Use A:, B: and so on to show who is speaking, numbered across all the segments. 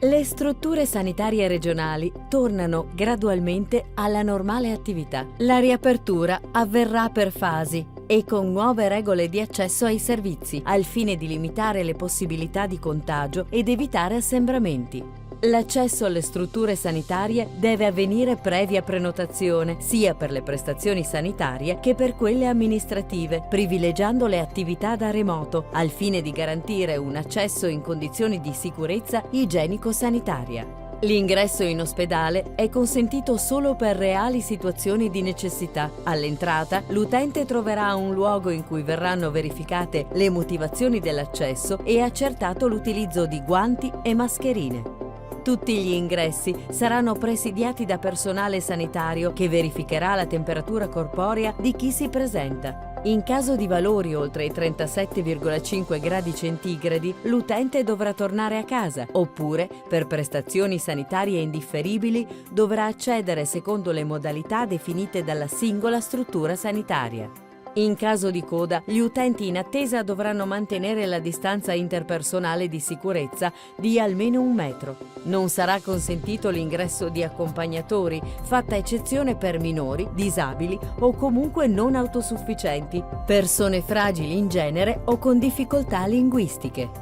A: Le strutture sanitarie regionali tornano gradualmente alla normale attività. La riapertura avverrà per fasi e con nuove regole di accesso ai servizi, al fine di limitare le possibilità di contagio ed evitare assembramenti. L'accesso alle strutture sanitarie deve avvenire previa prenotazione, sia per le prestazioni sanitarie che per quelle amministrative, privilegiando le attività da remoto, al fine di garantire un accesso in condizioni di sicurezza igienico-sanitaria. L'ingresso in ospedale è consentito solo per reali situazioni di necessità. All'entrata, l'utente troverà un luogo in cui verranno verificate le motivazioni dell'accesso e accertato l'utilizzo di guanti e mascherine. Tutti gli ingressi saranno presidiati da personale sanitario che verificherà la temperatura corporea di chi si presenta. In caso di valori oltre i 37,5 gradi centigradi, l'utente dovrà tornare a casa, oppure, per prestazioni sanitarie indifferibili, dovrà accedere secondo le modalità definite dalla singola struttura sanitaria. In caso di coda, gli utenti in attesa dovranno mantenere la distanza interpersonale di sicurezza di almeno 1 metro. Non sarà consentito l'ingresso di accompagnatori, fatta eccezione per minori, disabili o comunque non autosufficienti, persone fragili in genere o con difficoltà linguistiche.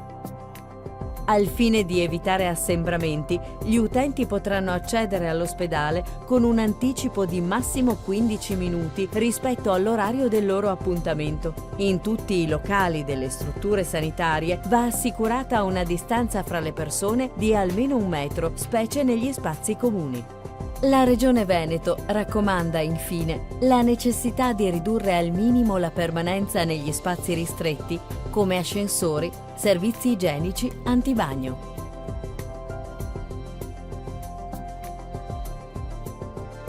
A: Al fine di evitare assembramenti, gli utenti potranno accedere all'ospedale con un anticipo di massimo 15 minuti rispetto all'orario del loro appuntamento. In tutti i locali delle strutture sanitarie va assicurata una distanza fra le persone di almeno 1 metro, specie negli spazi comuni. La Regione Veneto raccomanda infine la necessità di ridurre al minimo la permanenza negli spazi ristretti, come ascensori, servizi igienici, antibagno.